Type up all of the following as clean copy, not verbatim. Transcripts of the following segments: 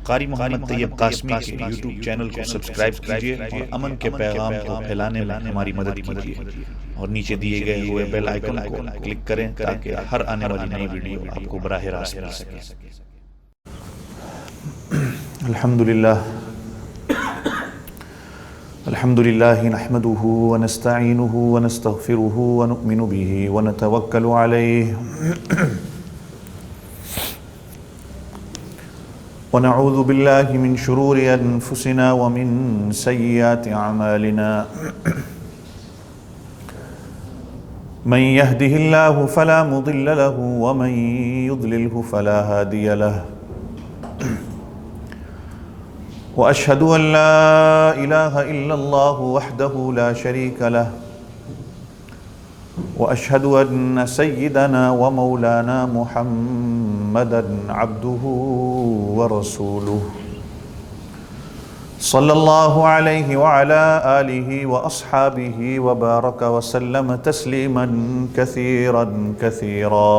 قاری محمد طیب قاسمی کے YouTube channel کو سبسکرائب کیجیے اور امن کے پیغام کو پھیلانے میں ہماری مدد کیجیے اور نیچے دیے گئے ہوئے بیل آئیکن کو کلک کریں تاکہ ہر آنے والی نئی ویڈیو آپ کو براہ راست مل سکے۔ الحمدللہ نحمده ونستعینه ونستغفره ونؤمن به ونتوکل علیہ ونعوذ باللہ من شرور انفسنا ومن سیئات اعمالنا من يهده الله فلا مضل له ومن يضلله فلا هادي له وأشهد أن لا إله إلا الله وحده لا شريك له وأشهد أن سيدنا ومولانا محمدا عبده ورسوله صلى الله عليه وعلى آله وأصحابه وبارك وسلم تسليما كثيرا كثيرا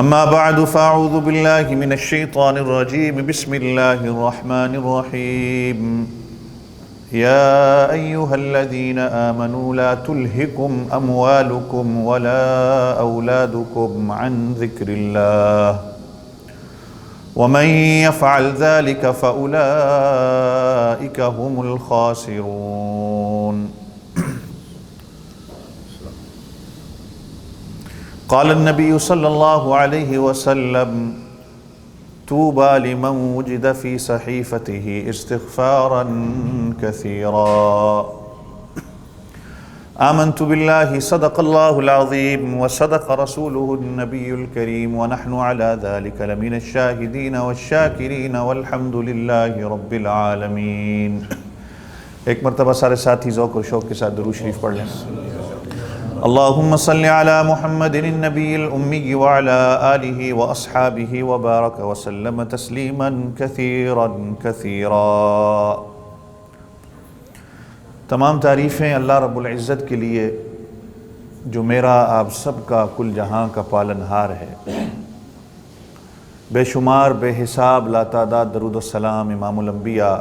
أما بعد فأعوذ بالله من الشيطان الرجيم بسم الله الرحمن الرحيم يا أيها الذين آمنوا لا تلهكم أموالكم ولا أولادكم عن ذكر الله ومن يفعل ذلك فأولئك هم الخاسرون قال النبي صلى الله عليه وسلم طوبى لمن وجد في صحيفته استغفارا كثيرا آمنت بالله صدق الله العظيم وصدق رسوله النبي الكريم ونحن على ذلك لمن الشاهدين والشاكرين والحمد لله رب العالمين۔ ایک مرتبہ سارے ساتھی ذوق اور شوق کے ساتھ درود شریف پڑھ لیں۔ اللہم صلی علی محمد النبی الأمی وعلی آلہ واصحابہ وبارک وسلم تسلیما کثیرا کثیرا۔ تمام تعریفیں اللہ رب العزت کے لیے جو میرا آپ سب کا کل جہاں کا پالنہار ہے۔ بے شمار بے حساب لا تعداد درود و سلام امام الانبیاء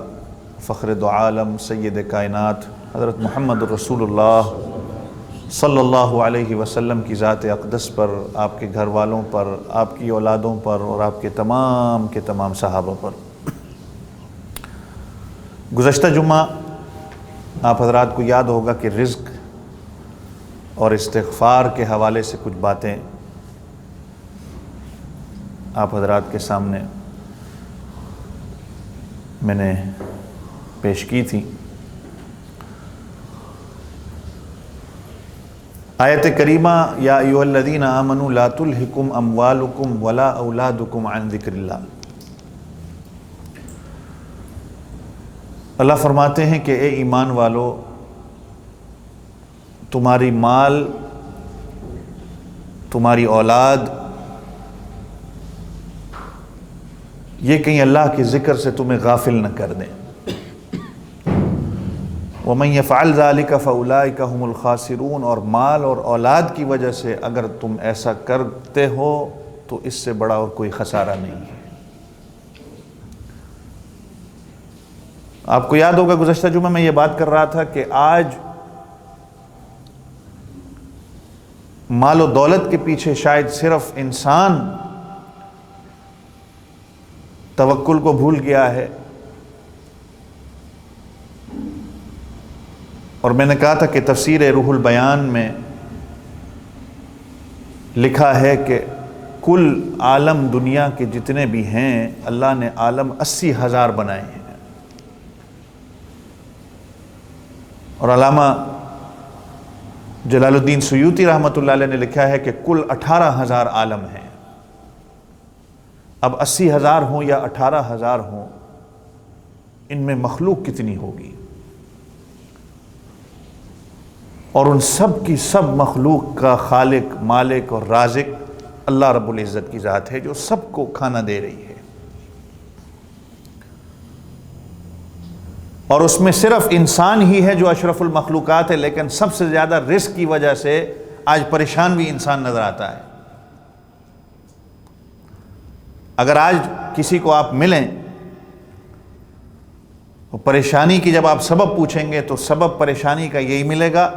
فخر دو عالم سید کائنات حضرت محمد رسول اللہ صلی اللہ علیہ وسلم کی ذات اقدس پر، آپ کے گھر والوں پر، آپ کی اولادوں پر اور آپ کے تمام صحابہ پر۔ گزشتہ جمعہ آپ حضرات کو یاد ہوگا کہ رزق اور استغفار کے حوالے سے کچھ باتیں آپ حضرات کے سامنے میں نے پیش کی تھی۔ آیت کریمہ یا ایھا الذین آمنوا لا تلہکم اموالکم ولا اولادکم عن ذکر اللہ، اللہ فرماتے ہیں کہ اے ایمان والو، تمہاری مال، تمہاری اولاد یہ کہیں اللہ کے ذکر سے تمہیں غافل نہ کر دیں۔ وَمَن يَفْعَلْ ذَلِكَ فَأُولَئِكَ هُمُ الْخَاسِرُونَ، اور مال اور اولاد کی وجہ سے اگر تم ایسا کرتے ہو تو اس سے بڑا اور کوئی خسارہ نہیں ہے۔ آپ کو یاد ہوگا گزشتہ جمعہ میں یہ بات کر رہا تھا کہ آج مال و دولت کے پیچھے شاید صرف انسان توکل کو بھول گیا ہے، اور میں نے کہا تھا کہ تفسیر روح البیان میں لکھا ہے کہ کل عالم دنیا کے جتنے بھی ہیں اللہ نے عالم 80,000 بنائے ہیں، اور علامہ جلال الدین سیوطی رحمۃ اللہ علیہ نے لکھا ہے کہ کل 18,000 عالم ہیں۔ اب 80,000 ہوں یا 18,000 ہوں، ان میں مخلوق کتنی ہوگی؟ اور ان سب کی سب مخلوق کا خالق، مالک اور رازق اللہ رب العزت کی ذات ہے جو سب کو کھانا دے رہی ہے۔ اور اس میں صرف انسان ہی ہے جو اشرف المخلوقات ہے، لیکن سب سے زیادہ رزق کی وجہ سے آج پریشان بھی انسان نظر آتا ہے۔ اگر آج کسی کو آپ ملیں تو پریشانی کی جب آپ سبب پوچھیں گے تو سبب پریشانی کا یہی ملے گا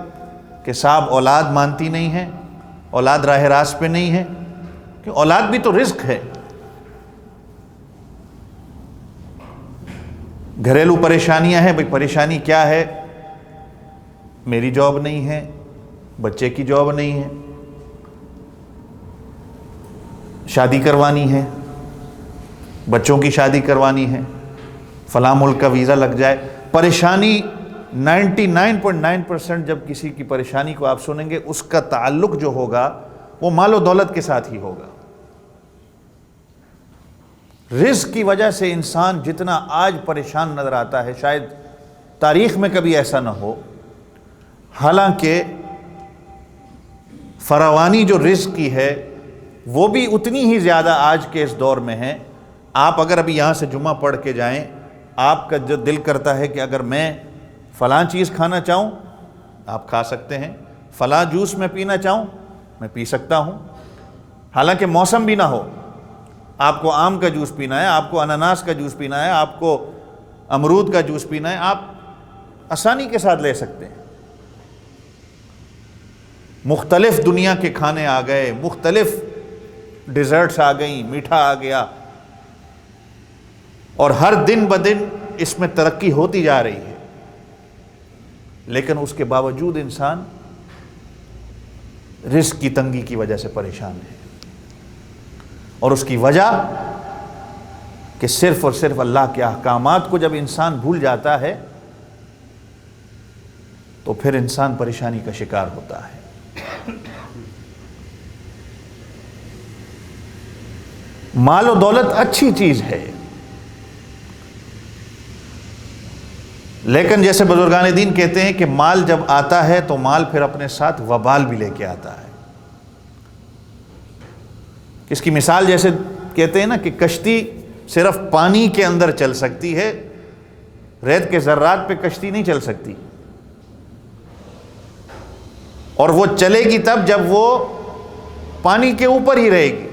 کہ صاحب اولاد مانتی نہیں ہے، اولاد راہ راست پہ نہیں ہے، کہ اولاد بھی تو رزق ہے۔ گھریلو پریشانیاں ہیں، بھئی پریشانی کیا ہے؟ میری جاب نہیں ہے، بچے کی جاب نہیں ہے، شادی کروانی ہے، بچوں کی شادی کروانی ہے، فلاں ملک کا ویزا لگ جائے۔ پریشانی 99.9% جب کسی کی پریشانی کو آپ سنیں گے اس کا تعلق جو ہوگا وہ مال و دولت کے ساتھ ہی ہوگا۔ رزق کی وجہ سے انسان جتنا آج پریشان نظر آتا ہے شاید تاریخ میں کبھی ایسا نہ ہو، حالانکہ فراوانی جو رزق کی ہے وہ بھی اتنی ہی زیادہ آج کے اس دور میں ہے۔ آپ اگر ابھی یہاں سے جمعہ پڑھ کے جائیں، آپ کا جو دل کرتا ہے کہ اگر میں فلاں چیز کھانا چاہوں آپ کھا سکتے ہیں، فلاں جوس میں پینا چاہوں میں پی سکتا ہوں، حالانکہ موسم بھی نہ ہو۔ آپ کو آم کا جوس پینا ہے، آپ کو اناناس کا جوس پینا ہے، آپ کو امرود کا جوس پینا ہے، آپ آسانی کے ساتھ لے سکتے ہیں۔ مختلف دنیا کے کھانے آ گئے، مختلف ڈیزرٹس آ گئیں، میٹھا آ گیا، اور ہر دن بدن اس میں ترقی ہوتی جا رہی ہے، لیکن اس کے باوجود انسان رزق کی تنگی کی وجہ سے پریشان ہے، اور اس کی وجہ کہ صرف اور صرف اللہ کے احکامات کو جب انسان بھول جاتا ہے تو پھر انسان پریشانی کا شکار ہوتا ہے۔ مال و دولت اچھی چیز ہے، لیکن جیسے بزرگان دین کہتے ہیں کہ مال جب آتا ہے تو مال پھر اپنے ساتھ وبال بھی لے کے آتا ہے۔ اس کی مثال جیسے کہتے ہیں نا کہ کشتی صرف پانی کے اندر چل سکتی ہے، ریت کے ذرات پہ کشتی نہیں چل سکتی، اور وہ چلے گی تب جب وہ پانی کے اوپر ہی رہے گی۔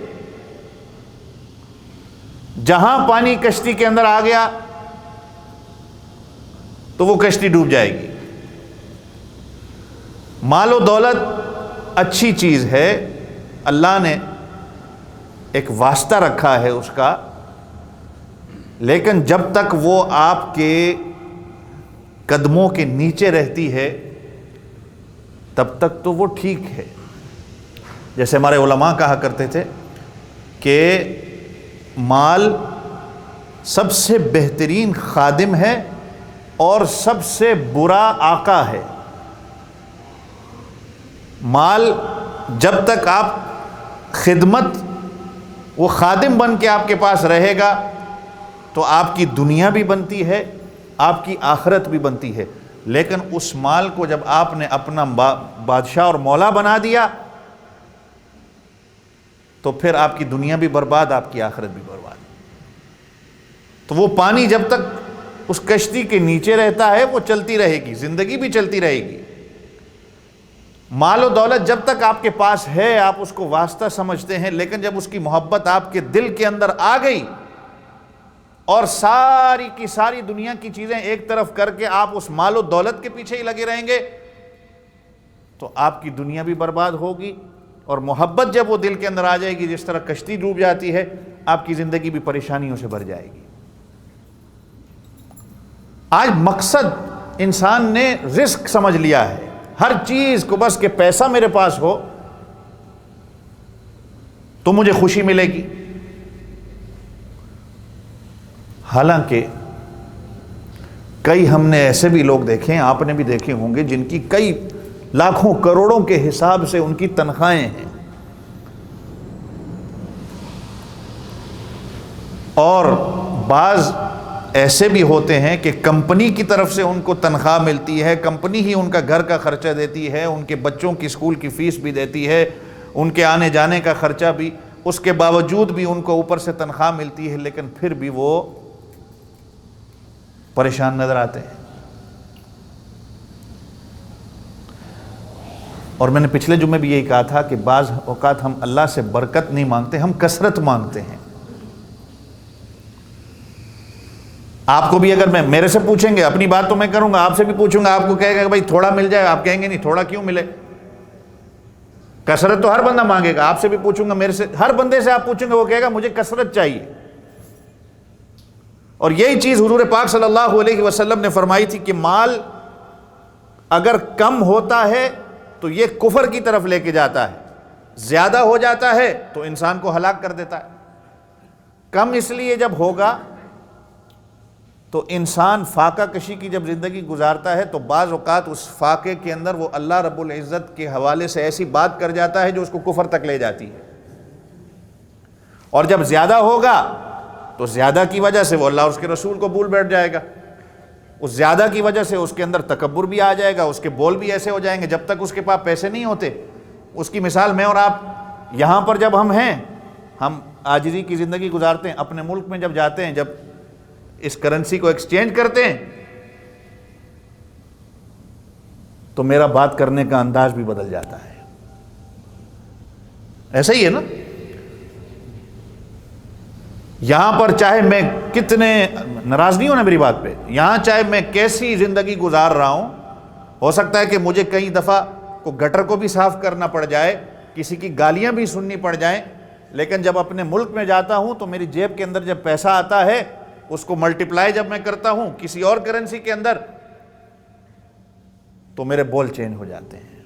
جہاں پانی کشتی کے اندر آ گیا تو وہ کشتی ڈوب جائے گی۔ مال و دولت اچھی چیز ہے، اللہ نے ایک واسطہ رکھا ہے اس کا، لیکن جب تک وہ آپ کے قدموں کے نیچے رہتی ہے تب تک تو وہ ٹھیک ہے۔ جیسے ہمارے علماء کہا کرتے تھے کہ مال سب سے بہترین خادم ہے اور سب سے برا آقا ہے۔ مال جب تک آپ خدمت، وہ خادم بن کے آپ کے پاس رہے گا تو آپ کی دنیا بھی بنتی ہے، آپ کی آخرت بھی بنتی ہے، لیکن اس مال کو جب آپ نے اپنا بادشاہ اور مولا بنا دیا تو پھر آپ کی دنیا بھی برباد، آپ کی آخرت بھی برباد۔ تو وہ پانی جب تک اس کشتی کے نیچے رہتا ہے وہ چلتی رہے گی، زندگی بھی چلتی رہے گی۔ مال و دولت جب تک آپ کے پاس ہے آپ اس کو واسطہ سمجھتے ہیں، لیکن جب اس کی محبت آپ کے دل کے اندر آ گئی اور ساری کی ساری دنیا کی چیزیں ایک طرف کر کے آپ اس مال و دولت کے پیچھے ہی لگے رہیں گے تو آپ کی دنیا بھی برباد ہوگی، اور محبت جب وہ دل کے اندر آ جائے گی جس طرح کشتی ڈوب جاتی ہے آپ کی زندگی بھی پریشانیوں سے بھر جائے گی۔ آج مقصد انسان نے رزق سمجھ لیا ہے، ہر چیز کو بس کہ پیسہ میرے پاس ہو تو مجھے خوشی ملے گی، حالانکہ کئی ہم نے ایسے بھی لوگ دیکھے ہیں، آپ نے بھی دیکھے ہوں گے، جن کی کئی لاکھوں کروڑوں کے حساب سے ان کی تنخواہیں ہیں، اور بعض ایسے بھی ہوتے ہیں کہ کمپنی کی طرف سے ان کو تنخواہ ملتی ہے، کمپنی ہی ان کا گھر کا خرچہ دیتی ہے، ان کے بچوں کی اسکول کی فیس بھی دیتی ہے، ان کے آنے جانے کا خرچہ بھی، اس کے باوجود بھی ان کو اوپر سے تنخواہ ملتی ہے، لیکن پھر بھی وہ پریشان نظر آتے ہیں۔ اور میں نے پچھلے جمعے بھی یہی کہا تھا کہ بعض اوقات ہم اللہ سے برکت نہیں مانگتے، ہم کثرت مانگتے ہیں۔ آپ کو بھی اگر میرے سے پوچھیں گے، اپنی بات تو میں کروں گا، آپ سے بھی پوچھوں گا، آپ کو کہے گا کہ بھائی تھوڑا مل جائے، آپ کہیں گے نہیں تھوڑا کیوں ملے، کثرت تو ہر بندہ مانگے گا۔ آپ سے بھی پوچھوں گا، میرے سے، ہر بندے سے آپ پوچھیں گے، وہ کہے گا مجھے کثرت چاہیے۔ اور یہی چیز حضور پاک صلی اللہ علیہ وسلم نے فرمائی تھی کہ مال اگر کم ہوتا ہے تو یہ کفر کی طرف لے کے جاتا ہے، زیادہ ہو جاتا ہے تو انسان کو ہلاک کر دیتا ہے۔ کم اس لیے جب ہوگا تو انسان فاقہ کشی کی جب زندگی گزارتا ہے تو بعض اوقات اس فاقے کے اندر وہ اللہ رب العزت کے حوالے سے ایسی بات کر جاتا ہے جو اس کو کفر تک لے جاتی ہے، اور جب زیادہ ہوگا تو زیادہ کی وجہ سے وہ اللہ اور اس کے رسول کو بھول بیٹھ جائے گا، اس زیادہ کی وجہ سے اس کے اندر تکبر بھی آ جائے گا، اس کے بول بھی ایسے ہو جائیں گے۔ جب تک اس کے پاس پیسے نہیں ہوتے، اس کی مثال میں اور آپ یہاں پر جب ہم ہیں، ہم عاجزی کی زندگی گزارتے ہیں، اپنے ملک میں جب جاتے ہیں، جب اس کرنسی کو ایکسچینج کرتے ہیں تو میرا بات کرنے کا انداز بھی بدل جاتا ہے۔ ایسا ہی ہے نا؟ یہاں پر چاہے میں کتنے، ناراض نہیں ہونا میری بات پہ، یہاں چاہے میں کیسی زندگی گزار رہا ہوں، ہو سکتا ہے کہ مجھے کئی دفعہ کو گٹر کو بھی صاف کرنا پڑ جائے، کسی کی گالیاں بھی سننی پڑ جائیں، لیکن جب اپنے ملک میں جاتا ہوں تو میری جیب کے اندر جب پیسہ آتا ہے، اس کو ملٹیپلائی جب میں کرتا ہوں کسی اور کرنسی کے اندر، تو میرے بول چینج ہو جاتے ہیں۔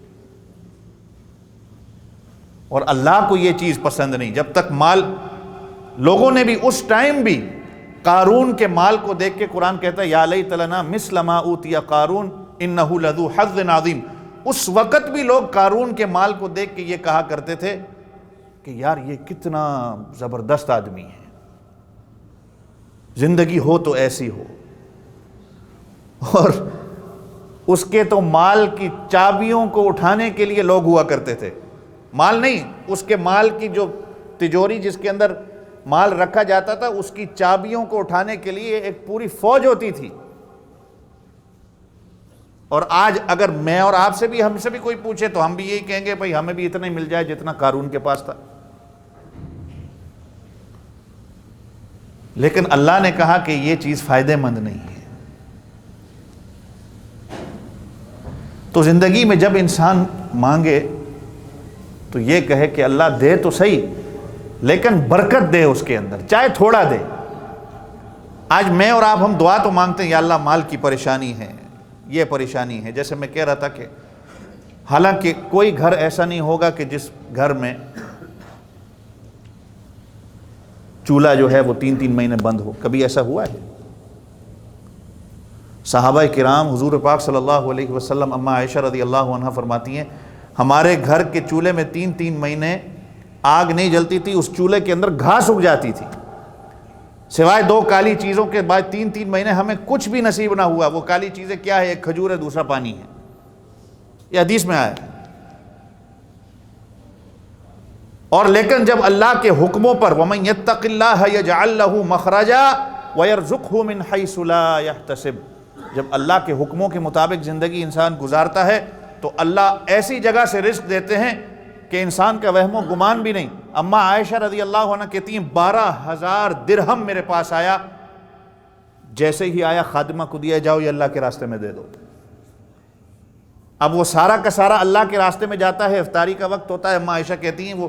اور اللہ کو یہ چیز پسند نہیں۔ جب تک مال، لوگوں نے بھی اس ٹائم بھی قارون کے مال کو دیکھ کے قرآن کہتا ہے یا لیت لنا مثل ما اوتی قارون انہ لذو حظ عظیم، اس وقت بھی لوگ قارون کے مال کو دیکھ کے یہ کہا کرتے تھے کہ یار یہ کتنا زبردست آدمی ہے، زندگی ہو تو ایسی ہو۔ اور اس کے تو مال کی چابیوں کو اٹھانے کے لیے لوگ ہوا کرتے تھے، مال نہیں، اس کے مال کی جو تجوری جس کے اندر مال رکھا جاتا تھا، اس کی چابیوں کو اٹھانے کے لیے ایک پوری فوج ہوتی تھی۔ اور آج اگر میں اور آپ سے بھی، ہم سے بھی کوئی پوچھے تو ہم بھی یہی کہیں گے بھائی ہمیں بھی اتنا ہی مل جائے جتنا قارون کے پاس تھا۔ لیکن اللہ نے کہا کہ یہ چیز فائدہ مند نہیں ہے۔ تو زندگی میں جب انسان مانگے تو یہ کہے کہ اللہ دے تو صحیح، لیکن برکت دے اس کے اندر، چاہے تھوڑا دے۔ آج میں اور آپ ہم دعا تو مانگتے ہیں یا اللہ مال کی پریشانی ہے، یہ پریشانی ہے، جیسے میں کہہ رہا تھا کہ حالانکہ کوئی گھر ایسا نہیں ہوگا کہ جس گھر میں چولہا جو ہے وہ 3 مہینے بند ہو، کبھی ایسا ہوا ہے؟ صحابہ کرام حضور پاک صلی اللہ علیہ وسلم، اما عائشہ رضی اللہ عنہ فرماتی ہیں ہمارے گھر کے چولہے میں 3 مہینے آگ نہیں جلتی تھی، اس چولہے کے اندر گھاس اگ جاتی تھی، سوائے 2 کالی چیزوں کے بعد 3 مہینے ہمیں کچھ بھی نصیب نہ ہوا۔ وہ کالی چیزیں کیا ہے؟ ایک کھجور ہے، دوسرا پانی ہے، یہ حدیث میں آیا ہے۔ اور لیکن جب اللہ کے حکموں پر وَمَن يَتَّقِ اللَّهَ يَجْعَلْ لَهُ مَخْرَجًا وَيَرْزُقْهُ مِنْ حَيْثُ لَا يَحْتَسِبُ، جب اللہ کے حکموں کے مطابق زندگی انسان گزارتا ہے تو اللہ ایسی جگہ سے رزق دیتے ہیں کہ انسان کا وہم و گمان بھی نہیں۔ اما عائشہ رضی اللہ عنہ کہتی ہیں 12,000 درہم میرے پاس آیا، جیسے ہی آیا خادمہ کو دیا، جاؤ یہ اللہ کے راستے میں دے دو۔ اب وہ سارا کا سارا اللہ کے راستے میں جاتا ہے، افطاری کا وقت ہوتا ہے، اما عائشہ کہتی ہیں وہ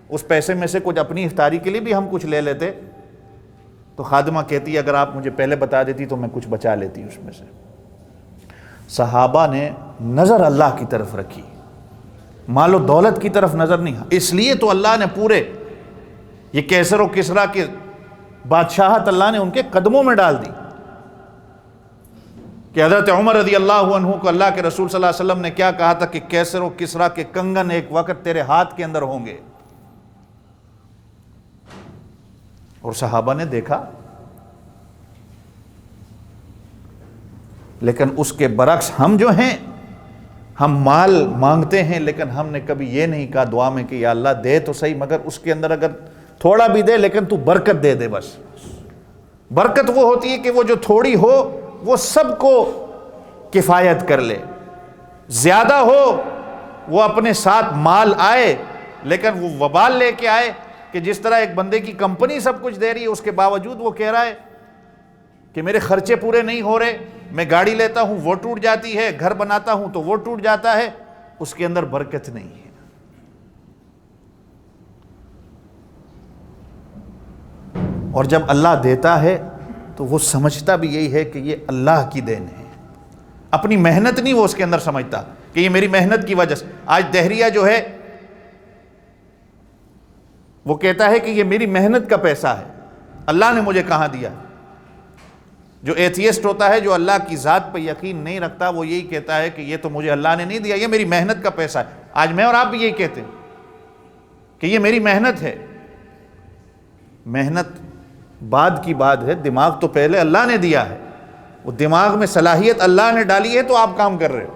اس پیسے میں سے کچھ اپنی افطاری کے لیے بھی ہم کچھ لے لیتے، تو خادمہ کہتی ہے اگر آپ مجھے پہلے بتا دیتی تو میں کچھ بچا لیتی اس میں سے۔ صحابہ نے نظر اللہ کی طرف رکھی، مال و دولت کی طرف نظر نہیں۔ اس لیے تو اللہ نے پورے یہ کیسر و کسریٰ کے بادشاہت اللہ نے ان کے قدموں میں ڈال دی، کہ حضرت عمر رضی اللہ عنہ کو اللہ کے رسول صلی اللہ علیہ وسلم نے کیا کہا تھا کہ کیسر و کسریٰ کے کنگن ایک وقت تیرے ہاتھ کے اندر ہوں گے، اور صحابہ نے دیکھا۔ لیکن اس کے برعکس ہم جو ہیں، ہم مال مانگتے ہیں لیکن ہم نے کبھی یہ نہیں کہا دعا میں کہ یا اللہ دے تو صحیح، مگر اس کے اندر اگر تھوڑا بھی دے لیکن تو برکت دے دے۔ بس برکت وہ ہوتی ہے کہ وہ جو تھوڑی ہو وہ سب کو کفایت کر لے، زیادہ ہو وہ اپنے ساتھ مال آئے لیکن وہ وبال لے کے آئے، کہ جس طرح ایک بندے کی کمپنی سب کچھ دے رہی ہے اس کے باوجود وہ کہہ رہا ہے کہ میرے خرچے پورے نہیں ہو رہے، میں گاڑی لیتا ہوں وہ ٹوٹ جاتی ہے، گھر بناتا ہوں تو وہ ٹوٹ جاتا ہے، اس کے اندر برکت نہیں ہے۔ اور جب اللہ دیتا ہے تو وہ سمجھتا بھی یہی ہے کہ یہ اللہ کی دین ہے، اپنی محنت نہیں وہ اس کے اندر سمجھتا کہ یہ میری محنت کی وجہ سے۔ آج دہریہ جو ہے وہ کہتا ہے کہ یہ میری محنت کا پیسہ ہے، اللہ نے مجھے کہاں دیا۔ جو ایتھیسٹ ہوتا ہے، جو اللہ کی ذات پہ یقین نہیں رکھتا، وہ یہی کہتا ہے کہ یہ تو مجھے اللہ نے نہیں دیا، یہ میری محنت کا پیسہ ہے۔ آج میں اور آپ بھی یہی کہتے ہیں کہ یہ میری محنت ہے۔ محنت بعد کی بات ہے، دماغ تو پہلے اللہ نے دیا ہے، وہ دماغ میں صلاحیت اللہ نے ڈالی ہے تو آپ کام کر رہے ہو۔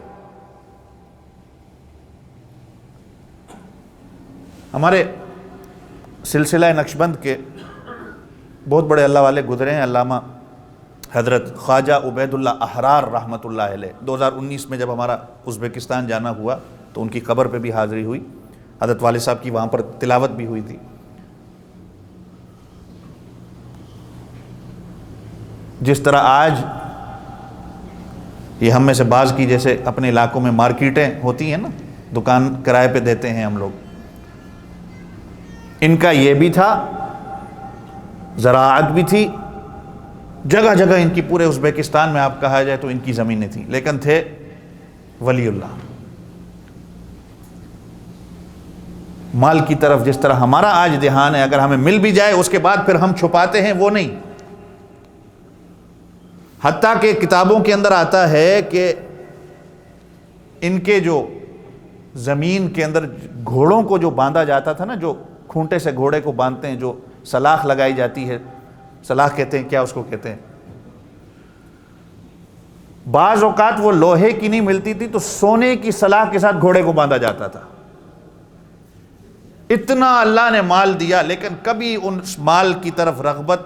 ہمارے سلسلہ نقشبند کے بہت بڑے اللہ والے گزرے ہیں، علامہ حضرت خواجہ عبید اللہ احرار رحمۃ اللہ علیہ۔ 2019 میں جب ہمارا ازبکستان جانا ہوا تو ان کی قبر پہ بھی حاضری ہوئی، حضرت والد صاحب کی وہاں پر تلاوت بھی ہوئی تھی۔ جس طرح آج یہ ہم میں سے بعض کی جیسے اپنے علاقوں میں مارکیٹیں ہوتی ہیں نا، دکان کرائے پہ دیتے ہیں ہم لوگ، ان کا یہ بھی تھا، زراعت بھی تھی، جگہ جگہ ان کی پورے ازبکستان میں آپ کہا جائے تو ان کی زمینیں تھیں، لیکن تھے ولی اللہ۔ مال کی طرف جس طرح ہمارا آج دھیان ہے، اگر ہمیں مل بھی جائے اس کے بعد پھر ہم چھپاتے ہیں، وہ نہیں۔ حتیٰ کہ کتابوں کے اندر آتا ہے کہ ان کے جو زمین کے اندر گھوڑوں کو جو باندھا جاتا تھا نا، جو کھونٹے سے گھوڑے کو باندھتے ہیں، جو سلاخ لگائی جاتی ہے، سلاخ کہتے ہیں، کیا اس کو کہتے ہیں، بعض اوقات وہ لوہے کی نہیں ملتی تھی تو سونے کی سلاخ کے ساتھ گھوڑے کو باندھا جاتا تھا۔ اتنا اللہ نے مال دیا، لیکن کبھی اس مال کی طرف رغبت،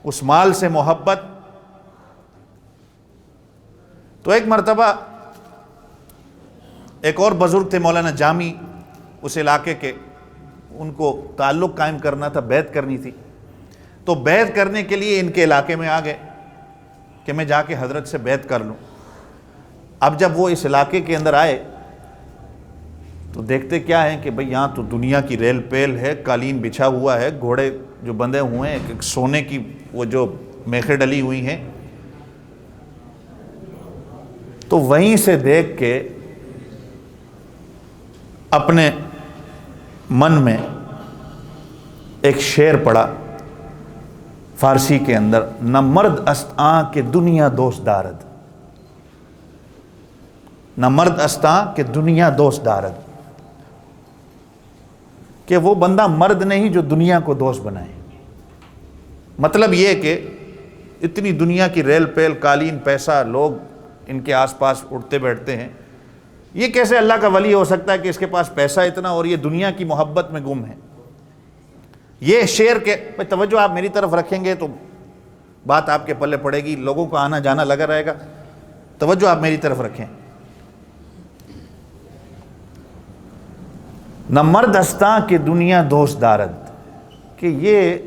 اس مال سے محبت۔ تو ایک مرتبہ ایک اور بزرگ تھے مولانا جامی، اس علاقے کے، ان کو تعلق قائم کرنا تھا، بیعت کرنی تھی، تو بیعت کرنے کے لیے ان کے علاقے میں آ گئے کہ میں جا کے حضرت سے بیعت کر لوں۔ اب جب وہ اس علاقے کے اندر آئے تو دیکھتے کیا ہیں کہ بھئی یہاں تو دنیا کی ریل پیل ہے، قالین بچھا ہوا ہے، گھوڑے جو بندھے ہوئے ہیں، ایک سونے کی وہ جو میخیں ڈلی ہوئی ہیں۔ تو وہیں سے دیکھ کے اپنے من میں ایک شعر پڑا فارسی کے اندر، نہ مرد است آں کہ دنیا دوست دارد، نہ مرد است آں کہ دنیا دوست دارد، کہ وہ بندہ مرد نہیں جو دنیا کو دوست بنائے۔ مطلب یہ کہ اتنی دنیا کی ریل پیل، قالین، پیسہ، لوگ ان کے آس پاس اٹھتے بیٹھتے ہیں، یہ کیسے اللہ کا ولی ہو سکتا ہے کہ اس کے پاس پیسہ اتنا اور یہ دنیا کی محبت میں گم ہے۔ یہ شعر کے توجہ آپ میری طرف رکھیں گے تو بات آپ کے پلے پڑے گی، لوگوں کو آنا جانا لگا رہے گا، توجہ آپ میری طرف رکھیں۔ نہ مرد استاں کہ دنیا دوست دارد، کہ یہ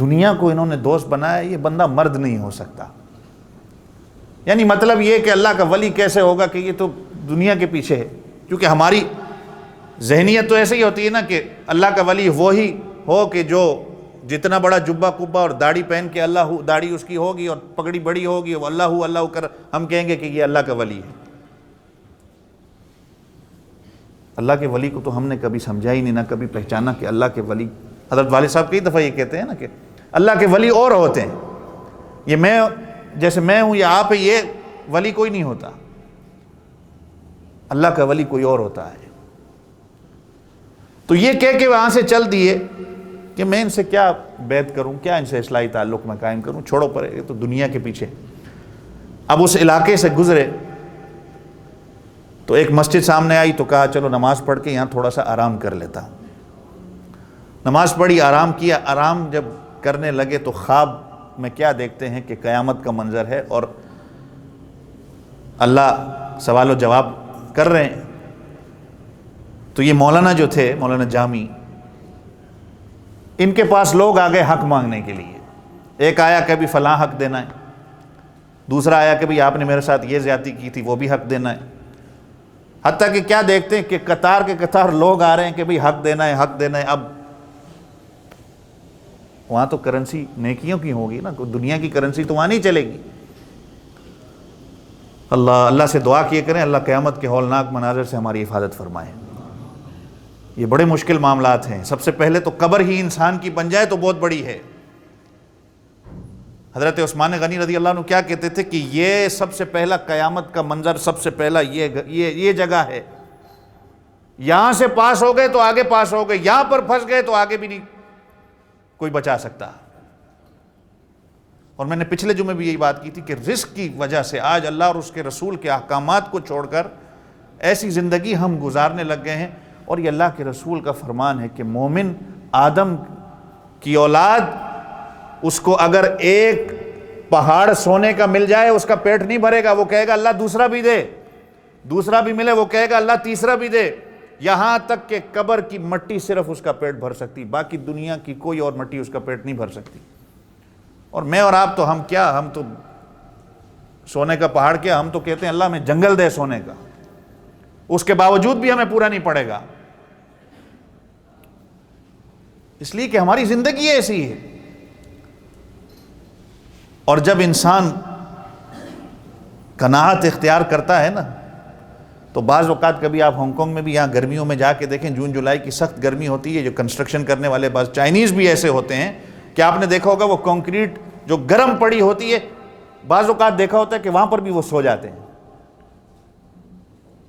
دنیا کو انہوں نے دوست بنایا، یہ بندہ مرد نہیں ہو سکتا۔ یعنی مطلب یہ کہ اللہ کا ولی کیسے ہوگا کہ یہ تو دنیا کے پیچھے ہے، کیونکہ ہماری ذہنیت تو ایسے ہی ہوتی ہے نا کہ اللہ کا ولی وہی ہو کہ جو جتنا بڑا جبہ کبہ اور داڑھی پہن کے اللہ داڑھی اس کی ہوگی اور پگڑی بڑی ہوگی، وہ اللہ کر ہم کہیں گے کہ یہ اللہ کا ولی ہے۔ اللہ کے ولی کو تو ہم نے کبھی سمجھا ہی نہیں، نہ کبھی پہچانا کہ اللہ کے ولی۔ حضرت والد صاحب کئی دفعہ یہ کہتے ہیں نا کہ اللہ کے ولی اور ہوتے ہیں، یہ میں جیسے میں ہوں یا آپ ہے، یہ ولی کوئی نہیں ہوتا، اللہ کا ولی کوئی اور ہوتا ہے۔ تو یہ کہہ کے وہاں سے چل دیے کہ میں ان سے کیا بیعت کروں، کیا ان سے اصلاحی تعلق میں قائم کروں، چھوڑو پر یہ تو دنیا کے پیچھے۔ اب اس علاقے سے گزرے تو ایک مسجد سامنے آئی تو کہا چلو نماز پڑھ کے یہاں تھوڑا سا آرام کر لیتا ہوں۔ نماز پڑھی، آرام کیا، آرام جب کرنے لگے تو خواب میں کیا دیکھتے ہیں کہ قیامت کا منظر ہے اور اللہ سوال و جواب کر رہے ہیں۔ تو یہ مولانا جو تھے، مولانا جامی، ان کے پاس لوگ آ گئے حق مانگنے کے لیے ایک آیا کہ بھی فلاں حق دینا ہے، دوسرا آیا کہ بھی آپ نے میرے ساتھ یہ زیادتی کی تھی، وہ بھی حق دینا ہے۔ حتیٰ کہ کیا دیکھتے ہیں کہ قطار کے قطار لوگ آ رہے ہیں کہ بھی حق دینا ہے، حق دینا ہے۔ اب وہاں تو کرنسی نیکیوں کی ہوگی نا، کوئی دنیا کی کرنسی تو وہاں نہیں چلے گی۔ اللہ سے دعا کیے کریں اللہ قیامت کے ہولناک مناظر سے ہماری حفاظت فرمائے۔ یہ بڑے مشکل معاملات ہیں۔ سب سے پہلے تو قبر ہی انسان کی بن جائے تو بہت بڑی ہے۔ حضرت عثمان غنی رضی اللہ عنہ کیا کہتے تھے کہ یہ سب سے پہلا قیامت کا منظر، سب سے پہلا یہ جگہ ہے، یہاں سے پاس ہو گئے تو آگے پاس ہو گئے، یہاں پر پھنس گئے تو آگے بھی نہیں کوئی بچا سکتا۔ اور میں نے پچھلے جمعے بھی یہی بات کی تھی کہ رزق کی وجہ سے آج اللہ اور اس کے رسول کے احکامات کو چھوڑ کر ایسی زندگی ہم گزارنے لگ گئے ہیں۔ اور یہ اللہ کے رسول کا فرمان ہے کہ مومن آدم کی اولاد، اس کو اگر ایک پہاڑ سونے کا مل جائے اس کا پیٹ نہیں بھرے گا، وہ کہے گا اللہ دوسرا بھی دے، دوسرا بھی ملے وہ کہے گا اللہ تیسرا بھی دے، یہاں تک کہ قبر کی مٹی صرف اس کا پیٹ بھر سکتی، باقی دنیا کی کوئی اور مٹی اس کا پیٹ نہیں بھر سکتی۔ اور میں اور آپ تو ہم تو سونے کا پہاڑ کیا، ہم تو کہتے ہیں اللہ میں جنگل دے سونے کا، اس کے باوجود بھی ہمیں پورا نہیں پڑے گا، اس لیے کہ ہماری زندگی ایسی ہے۔ اور جب انسان قناعت اختیار کرتا ہے نا تو بعض اوقات کبھی آپ ہانگ کانگ میں بھی یہاں گرمیوں میں جا کے دیکھیں، جون جولائی کی سخت گرمی ہوتی ہے، جو کنسٹرکشن کرنے والے بعض چائنیز بھی ایسے ہوتے ہیں کہ آپ نے دیکھا ہوگا وہ کنکریٹ جو گرم پڑی ہوتی ہے، بعض اوقات دیکھا ہوتا ہے کہ وہاں پر بھی وہ سو جاتے ہیں۔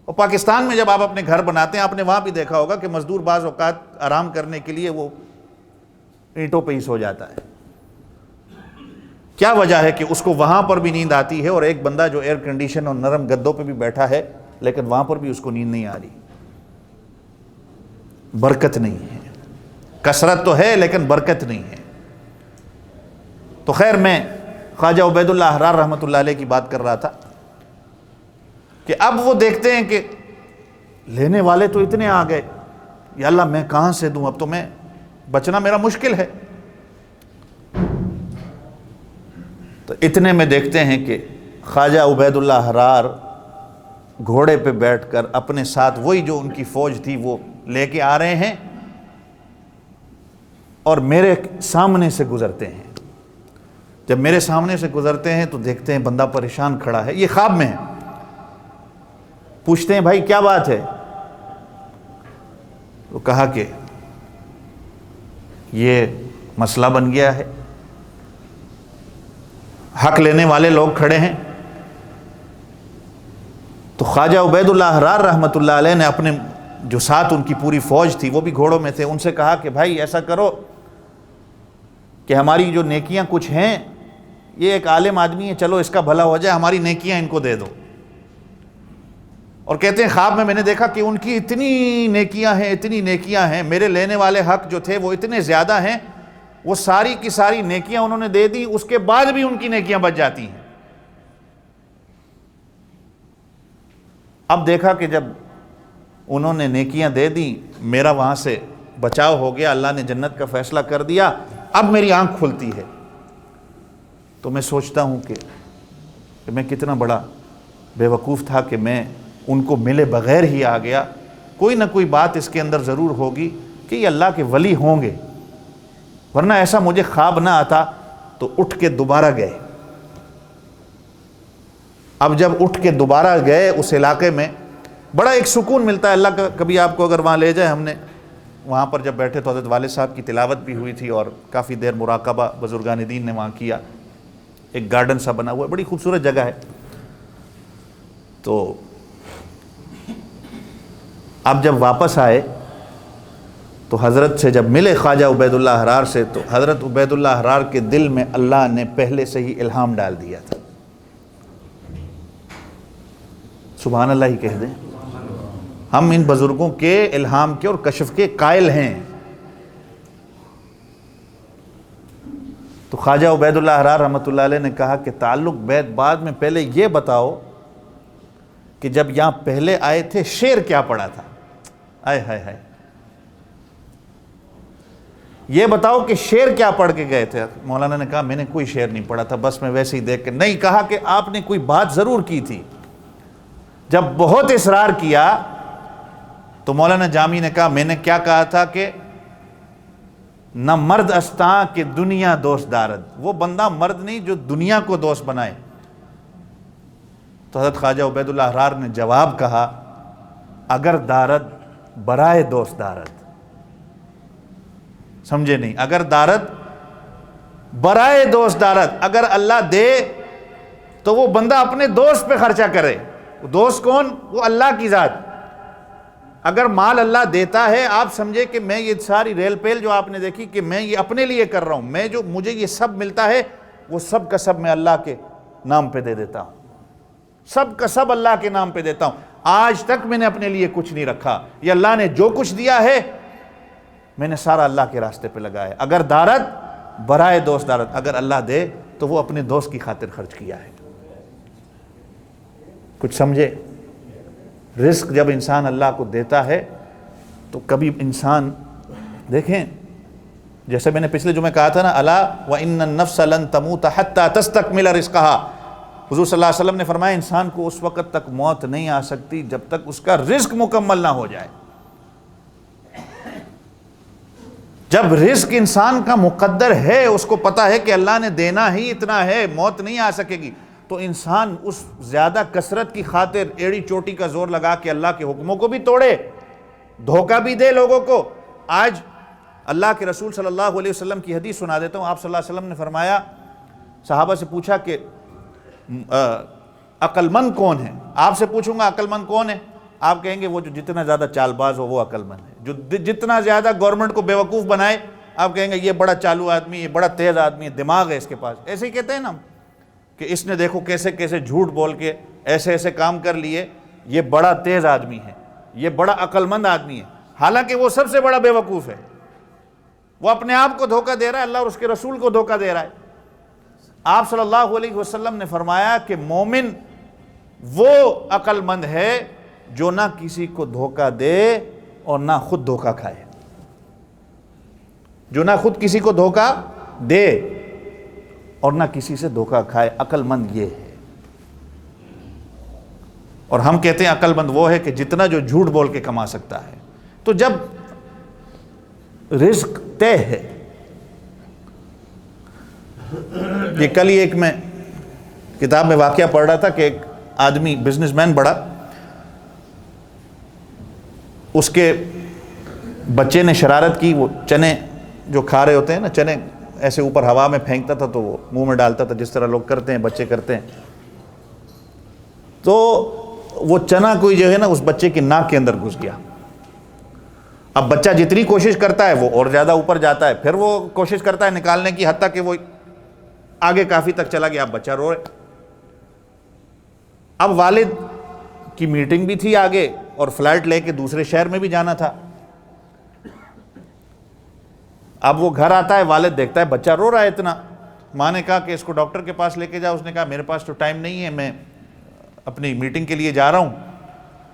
اور پاکستان میں جب آپ اپنے گھر بناتے ہیں، آپ نے وہاں بھی دیکھا ہوگا کہ مزدور بعض اوقات آرام کرنے کے لیے وہ اینٹوں پہ ہی سو جاتا ہے۔ کیا وجہ ہے کہ اس کو وہاں پر بھی نیند آتی ہے، اور ایک بندہ جو ایئر کنڈیشن اور نرم گدوں پہ بھی بیٹھا ہے لیکن وہاں پر بھی اس کو نیند نہیں آ رہی۔ برکت نہیں ہے، کثرت تو ہے لیکن برکت نہیں ہے۔ تو خیر، میں خواجہ عبید اللہ احرار رحمۃ اللہ علیہ کی بات کر رہا تھا کہ اب وہ دیکھتے ہیں کہ لینے والے تو اتنے آ گئے، یا اللہ میں کہاں سے دوں، اب تو میں بچنا میرا مشکل ہے۔ تو اتنے میں دیکھتے ہیں کہ خواجہ عبید اللہ احرار گھوڑے پہ بیٹھ کر اپنے ساتھ وہی جو ان کی فوج تھی وہ لے کے آ رہے ہیں، اور میرے سامنے سے گزرتے ہیں۔ جب میرے سامنے سے گزرتے ہیں تو دیکھتے ہیں بندہ پریشان کھڑا ہے، یہ خواب میں ہے۔ پوچھتے ہیں بھائی کیا بات ہے؟ تو کہا کہ یہ مسئلہ بن گیا ہے، حق لینے والے لوگ کھڑے ہیں۔ تو خواجہ عبید اللہ احرار رحمۃ اللہ علیہ نے اپنے جو ساتھ ان کی پوری فوج تھی، وہ بھی گھوڑوں میں تھے، ان سے کہا کہ بھائی ایسا کرو کہ ہماری جو نیکیاں کچھ ہیں، یہ ایک عالم آدمی ہے، چلو اس کا بھلا ہو جائے، ہماری نیکیاں ان کو دے دو۔ اور کہتے ہیں خواب میں نے دیکھا کہ ان کی اتنی نیکیاں ہیں، میرے لینے والے حق جو تھے وہ اتنے زیادہ ہیں، وہ ساری کی ساری نیکیاں انہوں نے دے دی، اس کے بعد بھی ان کی نیکیاں بچ جاتی ہیں۔ اب دیکھا کہ جب انہوں نے نیکیاں دے دی، میرا وہاں سے بچاؤ ہو گیا، اللہ نے جنت کا فیصلہ کر دیا، اب میری آنکھ کھلتی ہے۔ تو میں سوچتا ہوں کہ میں کتنا بڑا بے وقوف تھا کہ میں ان کو ملے بغیر ہی آ گیا۔ کوئی نہ کوئی بات اس کے اندر ضرور ہوگی کہ یہ اللہ کے ولی ہوں گے، ورنہ ایسا مجھے خواب نہ آتا۔ تو اٹھ کے دوبارہ گئے۔ اب جب اٹھ کے دوبارہ گئے اس علاقے میں، بڑا ایک سکون ملتا ہے اللہ کا۔ کبھی آپ کو اگر وہاں لے جائے، ہم نے وہاں پر جب بیٹھے تو حضرت والد صاحب کی تلاوت بھی ہوئی تھی، اور کافی دیر مراقبہ بزرگان دین نے وہاں کیا۔ ایک گارڈن سا بنا ہوا ہے، بڑی خوبصورت جگہ ہے۔ تو اب جب واپس آئے تو حضرت سے جب ملے خواجہ عبید اللہ احرار سے، تو حضرت عبید اللہ احرار کے دل میں اللہ نے پہلے سے ہی الہام ڈال دیا تھا۔ سبحان اللہ ہی کہہ دیں، ہم ان بزرگوں کے الہام کے اور کشف کے قائل ہیں۔ تو خواجہ عبید اللہ احرار رحمۃ اللہ علیہ نے کہا کہ تعلق بیت بعد میں، پہلے یہ بتاؤ کہ جب یہاں پہلے آئے تھے شعر کیا پڑھا تھا؟ آئے ہائے ہائے، یہ بتاؤ کہ شعر کیا پڑھ کے گئے تھے؟ مولانا نے کہا میں نے کوئی شعر نہیں پڑھا تھا، بس میں ویسے ہی دیکھ کے. نہیں، کہا کہ آپ نے کوئی بات ضرور کی تھی. جب بہت اصرار کیا تو مولانا جامی نے کہا میں نے کیا کہا تھا کہ نہ مرد استاں کہ دنیا دوست دارد. وہ بندہ مرد نہیں جو دنیا کو دوست بنائے. تو حضرت خواجہ عبید اللہ احرار نے جواب کہا اگر دارد برائے دوست دارد. سمجھے نہیں؟ اگر دارد برائے دوست دارد، اگر اللہ دے تو وہ بندہ اپنے دوست پہ خرچہ کرے. دوست کون؟ وہ اللہ کی ذات. اگر مال اللہ دیتا ہے، آپ سمجھے کہ میں یہ ساری ریل پیل جو آپ نے دیکھی کہ میں یہ اپنے لیے کر رہا ہوں، میں جو مجھے یہ سب ملتا ہے وہ سب کا سب میں اللہ کے نام پہ دے دیتا ہوں. سب کا سب اللہ کے نام پہ دیتا ہوں. آج تک میں نے اپنے لیے کچھ نہیں رکھا. یہ اللہ نے جو کچھ دیا ہے میں نے سارا اللہ کے راستے پہ لگایا ہے. اگر دارت برائے دوست دارت، اگر اللہ دے تو وہ اپنے دوست کی خاطر خرچ کیا ہے. کچھ سمجھے؟ رزق جب انسان اللہ کو دیتا ہے تو کبھی انسان دیکھیں، جیسے میں نے پچھلے جمعے کہا تھا نا، الا وان النفس لن تموت حتى تستكمل رزقها. حضور صلی اللہ علیہ وسلم نے فرمایا انسان کو اس وقت تک موت نہیں آ سکتی جب تک اس کا رزق مکمل نہ ہو جائے. جب رزق انسان کا مقدر ہے، اس کو پتا ہے کہ اللہ نے دینا ہی اتنا ہے، موت نہیں آ سکے گی، تو انسان اس زیادہ کثرت کی خاطر ایڑی چوٹی کا زور لگا کے اللہ کے حکموں کو بھی توڑے، دھوکہ بھی دے لوگوں کو. آج اللہ کے رسول صلی اللہ علیہ وسلم کی حدیث سنا دیتا ہوں. آپ صلی اللہ علیہ وسلم نے فرمایا، صحابہ سے پوچھا کہ عقل مند کون ہے؟ آپ سے پوچھوں گا عقل مند کون ہے؟ آپ کہیں گے وہ جو جتنا زیادہ چال باز ہو وہ عقل مند ہے. جو جتنا زیادہ گورنمنٹ کو بیوقوف بنائے، آپ کہیں گے یہ بڑا چالو آدمی، یہ بڑا تیز آدمی ہے، دماغ ہے اس کے پاس. ایسے ہی کہتے ہیں نا کہ اس نے دیکھو کیسے کیسے جھوٹ بول کے ایسے ایسے کام کر لیے، یہ بڑا تیز آدمی ہے، یہ بڑا عقل مند آدمی ہے. حالانکہ وہ سب سے بڑا بیوقوف ہے. وہ اپنے آپ کو دھوکہ دے رہا ہے، اللہ اور اس کے رسول کو دھوکہ دے رہا ہے. آپ صلی اللہ علیہ وسلم نے فرمایا کہ مومن وہ عقل مند ہے جو نہ کسی کو دھوکہ دے اور نہ خود دھوکہ کھائے. جو نہ خود کسی کو دھوکہ دے اور نہ کسی سے دھوکہ کھائے. عقل مند یہ ہے. اور ہم کہتے ہیں عقل مند وہ ہے کہ جتنا جو جھوٹ بول کے کما سکتا ہے. تو جب رزق طے ہے، یہ کل ہی ایک میں کتاب میں واقعہ پڑھ رہا تھا کہ ایک آدمی بزنس مین بڑا، اس کے بچے نے شرارت کی. وہ چنے جو کھا رہے ہوتے ہیں نا، چنے ایسے اوپر ہوا میں پھینکتا تھا تو وہ منہ میں ڈالتا تھا، جس طرح لوگ کرتے ہیں، بچے کرتے ہیں. تو وہ چنا کوئی جو ہے نا اس بچے کی ناک کے اندر گھس گیا. اب بچہ جتنی کوشش کرتا ہے وہ اور زیادہ اوپر جاتا ہے، پھر وہ کوشش کرتا ہے نکالنے کی، حتیٰ کہ وہ آگے کافی تک چلا گیا. اب بچہ رو رہے. اب والد کی میٹنگ بھی تھی آگے اور فلائٹ لے کے دوسرے شہر میں بھی جانا تھا. اب وہ گھر آتا ہے، والد دیکھتا ہے بچہ رو رہا ہے اتنا. ماں نے کہا کہ اس کو ڈاکٹر کے پاس لے کے جاؤ. اس نے کہا میرے پاس تو ٹائم نہیں ہے، میں اپنی میٹنگ کے لیے جا رہا ہوں،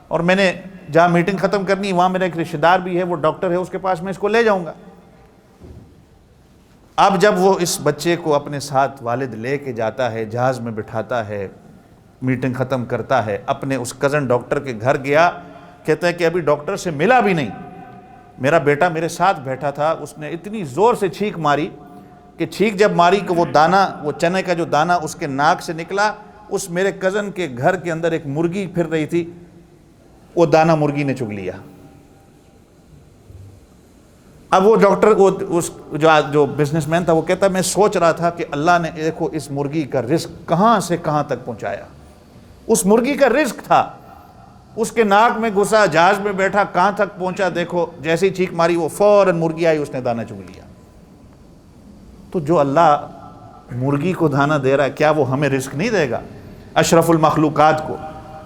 اور میں نے جہاں میٹنگ ختم کرنی وہاں میرا ایک رشتہ دار بھی ہے، وہ ڈاکٹر ہے، اس کے پاس میں اس کو لے جاؤں گا. اب جب وہ اس بچے کو اپنے ساتھ والد لے کے جاتا ہے، جہاز میں بٹھاتا ہے، میٹنگ ختم کرتا ہے، اپنے اس کزن ڈاکٹر کے گھر گیا. کہتا ہے کہ ابھی ڈاکٹر سے ملا بھی نہیں، میرا بیٹا میرے ساتھ بیٹھا تھا، اس نے اتنی زور سے چھینک ماری کہ چھینک جب ماری کہ وہ دانہ، وہ چنے کا جو دانہ اس کے ناک سے نکلا. اس میرے کزن کے گھر کے اندر ایک مرغی پھر رہی تھی، وہ دانہ مرغی نے چگ لیا. اب وہ ڈاکٹر، اس جو بزنس مین تھا، وہ کہتا ہے میں سوچ رہا تھا کہ اللہ نے دیکھو اس مرغی کا رزق کہاں سے کہاں تک پہنچایا. اس مرغی کا رزق تھا، اس کے ناک میں گھسا، جہاز میں بیٹھا، کہاں تک پہنچا. دیکھو جیسے ہی چھینک ماری وہ فوراً مرغی آئی، اس نے دانہ چگ لیا. تو جو اللہ مرغی کو دانہ دے رہا ہے، کیا وہ ہمیں رزق نہیں دے گا؟ اشرف المخلوقات کو.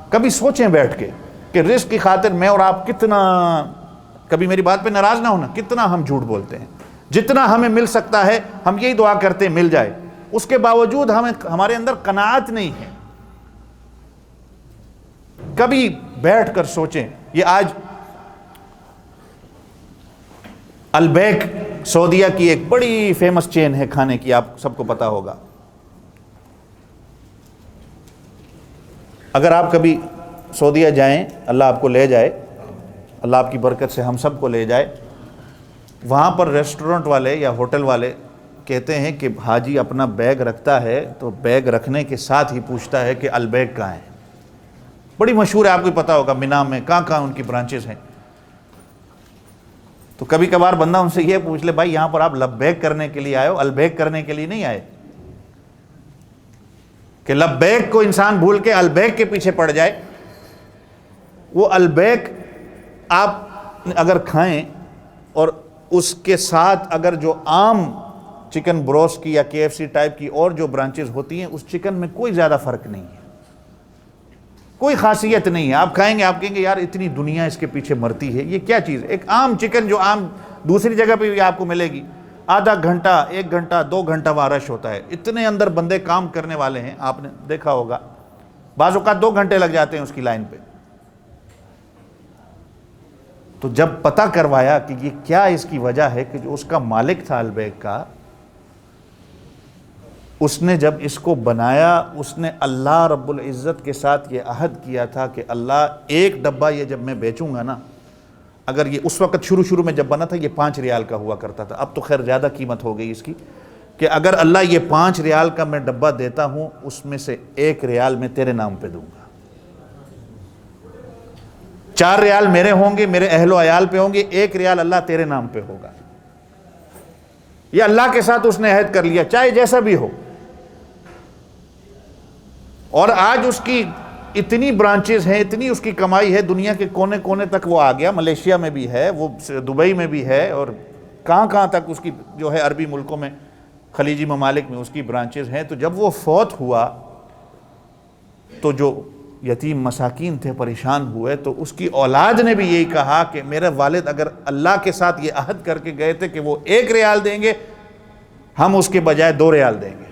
کبھی سوچیں بیٹھ کے کہ رزق کی خاطر میں اور آپ کتنا، کبھی میری بات پہ ناراض نہ ہونا، کتنا ہم جھوٹ بولتے ہیں. جتنا ہمیں مل سکتا ہے ہم یہی دعا کرتے ہیں مل جائے، اس کے باوجود ہمارے اندر قناعت نہیں ہے. کبھی بیٹھ کر سوچیں. یہ البیک سعودیہ کی ایک بڑی فیمس چین ہے کھانے کی، آپ سب کو پتا ہوگا۔ اگر آپ کبھی سعودیہ جائیں، اللہ آپ کو لے جائے، اللہ آپ کی برکت سے ہم سب کو لے جائے، وہاں پر ریسٹورنٹ والے یا ہوٹل والے کہتے ہیں کہ حاجی اپنا بیگ رکھتا ہے تو بیگ رکھنے کے ساتھ ہی پوچھتا ہے کہ البیگ کہاں ہے۔ بڑی مشہور ہے، آپ کو پتا ہوگا مینا میں کہاں ان کی برانچز ہیں۔ تو کبھی کبھار بندہ ان سے یہ پوچھ لے، بھائی یہاں پر آپ لبیک کرنے کے لیے آئے ہو، البیگ کرنے کے لیے نہیں آئے، کہ لبیک کو انسان بھول کے البیگ کے پیچھے پڑ جائے۔ وہ البیگ آپ اگر کھائیں اور اس کے ساتھ اگر جو عام چکن بروس کی یا KFC ٹائپ کی اور جو برانچز ہوتی ہیں، اس چکن میں کوئی زیادہ فرق نہیں ہے، کوئی خاصیت نہیں ہے۔ آپ کھائیں گے، آپ کہیں گے یار اتنی دنیا اس کے پیچھے مرتی ہے، یہ کیا چیز ہے؟ ایک عام چکن جو عام دوسری جگہ پہ بھی آپ کو ملے گی، آدھا گھنٹہ، 1 گھنٹہ، 2 گھنٹہ وہاں رش ہوتا ہے، اتنے اندر بندے کام کرنے والے ہیں، آپ نے دیکھا ہوگا، بعض اوقات 2 گھنٹے لگ جاتے ہیں اس کی لائن پہ۔ تو جب پتہ کروایا کہ یہ کیا اس کی وجہ ہے، کہ جو اس کا مالک تھا البیگ کا، اس نے جب اس کو بنایا، اس نے اللہ رب العزت کے ساتھ یہ عہد کیا تھا کہ اللہ ایک ڈبہ یہ جب میں بیچوں گا نا، اگر یہ اس وقت شروع میں جب بنا تھا یہ 5 ریال کا ہوا کرتا تھا، اب تو خیر زیادہ قیمت ہو گئی اس کی، کہ اگر اللہ یہ 5 ریال کا میں ڈبہ دیتا ہوں، اس میں سے 1 ریال میں تیرے نام پہ دوں گا، 4 ریال میرے ہوں گے، میرے اہل و عیال پہ ہوں گے، 1 ریال اللہ تیرے نام پہ ہوگا۔ یہ اللہ کے ساتھ اس نے عہد کر لیا، چاہے جیسا بھی ہو۔ اور آج اس کی اتنی برانچز ہیں، اتنی اس کی کمائی ہے، دنیا کے کونے کونے تک وہ آ گیا، ملیشیا میں بھی ہے، وہ دبئی میں بھی ہے، اور کہاں تک اس کی جو ہے عربی ملکوں میں، خلیجی ممالک میں اس کی برانچز ہیں۔ تو جب وہ فوت ہوا تو جو یتیم مساکین تھے پریشان ہوئے، تو اس کی اولاد نے بھی یہی کہا کہ میرے والد اگر اللہ کے ساتھ یہ عہد کر کے گئے تھے کہ وہ 1 ریال دیں گے، ہم اس کے بجائے 2 ریال دیں گے۔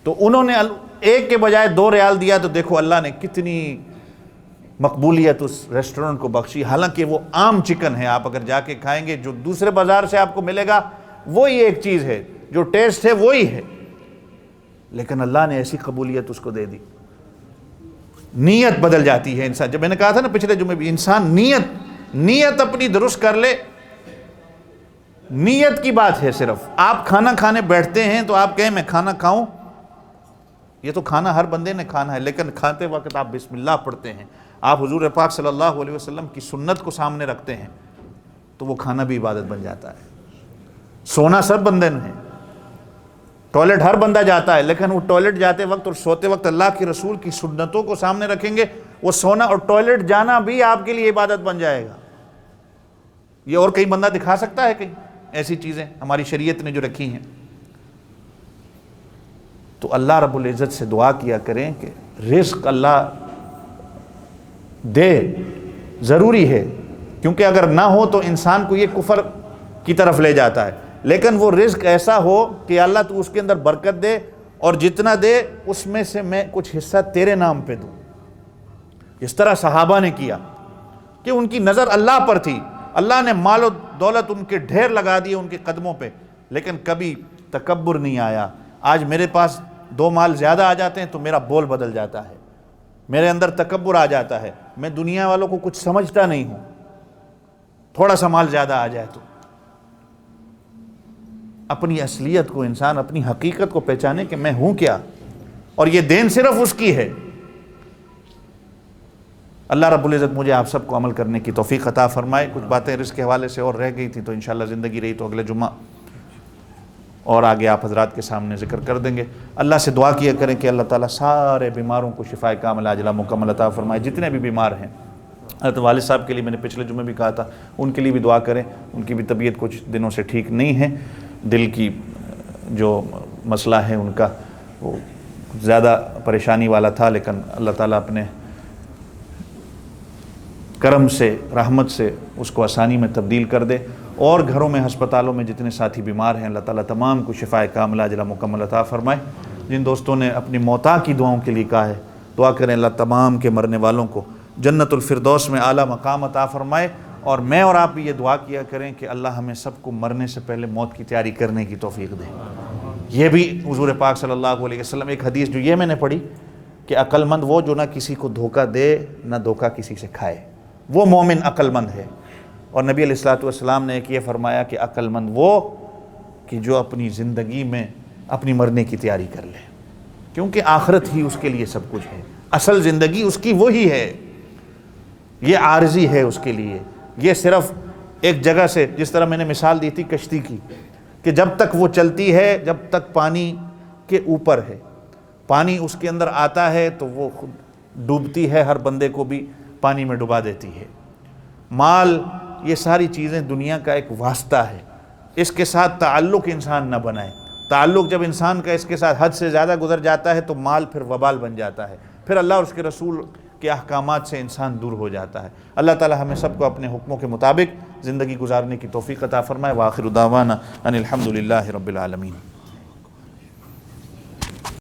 تو انہوں نے 1 کے بجائے 2 ریال دیا، تو دیکھو اللہ نے کتنی مقبولیت اس ریسٹورنٹ کو بخشی۔ حالانکہ وہ عام چکن ہے، آپ اگر جا کے کھائیں گے جو دوسرے بازار سے آپ کو ملے گا وہی ایک چیز ہے، جو ٹیسٹ ہے وہی ہے، لیکن اللہ نے ایسی قبولیت اس کو دے دی۔ نیت بدل جاتی ہے انسان، جب میں نے کہا تھا نا پچھلے جمعے بھی، انسان نیت اپنی درست کر لے، نیت کی بات ہے صرف۔ آپ کھانا کھانے بیٹھتے ہیں تو آپ کہیں میں کھانا کھاؤں، یہ تو کھانا ہر بندے نے کھانا ہے، لیکن کھاتے وقت آپ بسم اللہ پڑھتے ہیں، آپ حضور پاک صلی اللہ علیہ وسلم کی سنت کو سامنے رکھتے ہیں، تو وہ کھانا بھی عبادت بن جاتا ہے۔ سونا سب بندے نے، ٹوائلٹ ہر بندہ جاتا ہے، لیکن وہ ٹوائلٹ جاتے وقت اور سوتے وقت اللہ کے رسول کی سنتوں کو سامنے رکھیں گے، وہ سونا اور ٹوائلٹ جانا بھی آپ کے لیے عبادت بن جائے گا۔ یہ اور کہیں بندہ دکھا سکتا ہے کہیں ایسی چیزیں ہماری شریعت نے جو رکھی ہیں؟ تو اللہ رب العزت سے دعا کیا کریں کہ رزق اللہ دے، ضروری ہے، کیونکہ اگر نہ ہو تو انسان کو یہ کفر کی طرف لے جاتا ہے، لیکن وہ رزق ایسا ہو کہ اللہ تو اس کے اندر برکت دے، اور جتنا دے اس میں سے میں کچھ حصہ تیرے نام پہ دوں، اس طرح صحابہ نے کیا کہ ان کی نظر اللہ پر تھی، اللہ نے مال و دولت ان کے ڈھیر لگا دیے ان کے قدموں پہ، لیکن کبھی تکبر نہیں آیا۔ آج میرے پاس 2 مال زیادہ آ جاتے ہیں تو میرا بول بدل جاتا ہے، میرے اندر تکبر آ جاتا ہے، میں دنیا والوں کو کچھ سمجھتا نہیں ہوں، تھوڑا سا مال زیادہ آ جائے تو۔ اپنی اصلیت کو انسان، اپنی حقیقت کو پہچانے کہ میں ہوں کیا، اور یہ دین صرف اس کی ہے۔ اللہ رب العزت مجھے آپ سب کو عمل کرنے کی توفیق عطا فرمائے۔ کچھ باتیں رزق کے حوالے سے اور رہ گئی تھیں تو انشاءاللہ زندگی رہی تو اگلے جمعہ اور آگے آپ حضرات کے سامنے ذکر کر دیں گے۔ اللہ سے دعا کیا کریں کہ اللہ تعالیٰ سارے بیماروں کو شفاء کاملہ عاجلہ مکمل عطا فرمائے، جتنے بھی بیمار ہیں۔ حضرت والد صاحب کے لیے میں نے پچھلے جمعے بھی کہا تھا، ان کے لیے بھی دعا کریں، ان کی بھی طبیعت کچھ دنوں سے ٹھیک نہیں ہے، دل کی جو مسئلہ ہے ان کا وہ زیادہ پریشانی والا تھا، لیکن اللہ تعالیٰ اپنے کرم سے، رحمت سے اس کو آسانی میں تبدیل کر دے، اور گھروں میں، ہسپتالوں میں جتنے ساتھی بیمار ہیں اللہ تعالیٰ تمام کو شفاء کاملہ عاجلہ مکمل عطا فرمائے۔ جن دوستوں نے اپنی موتا کی دعاؤں کے لیے کہا ہے، دعا کریں اللہ تمام کے مرنے والوں کو جنت الفردوس میں اعلیٰ مقام عطا فرمائے، اور میں اور آپ بھی یہ دعا کیا کریں کہ اللہ ہمیں سب کو مرنے سے پہلے موت کی تیاری کرنے کی توفیق دے۔ یہ بھی حضور پاک صلی اللہ علیہ وسلم ایک حدیث جو یہ میں نے پڑھی کہ عقل مند وہ جو نہ کسی کو دھوکہ دے نہ دھوکہ کسی سے کھائے، وہ مومن عقل مند ہے۔ اور نبی علیہ الصلوۃ والسلام نے ایک یہ فرمایا کہ عقل مند وہ کہ جو اپنی زندگی میں اپنی مرنے کی تیاری کر لے، کیونکہ آخرت ہی اس کے لیے سب کچھ ہے، اصل زندگی اس کی وہی ہے، یہ عارضی ہے اس کے لیے۔ یہ صرف ایک جگہ سے، جس طرح میں نے مثال دی تھی کشتی کی، کہ جب تک وہ چلتی ہے، جب تک پانی کے اوپر ہے، پانی اس کے اندر آتا ہے تو وہ خود ڈوبتی ہے، ہر بندے کو بھی پانی میں ڈبا دیتی ہے۔ مال، یہ ساری چیزیں دنیا کا ایک واسطہ ہے، اس کے ساتھ تعلق انسان نہ بنائے۔ تعلق جب انسان کا اس کے ساتھ حد سے زیادہ گزر جاتا ہے تو مال پھر وبال بن جاتا ہے، پھر اللہ اور اس کے رسول کے احکامات سے انسان دور ہو جاتا ہے۔ اللہ تعالی ہمیں سب کو اپنے حکموں کے مطابق زندگی گزارنے کی توفیق عطا فرمائے۔ وآخر دعوانا ان الحمد للہ رب العالمین۔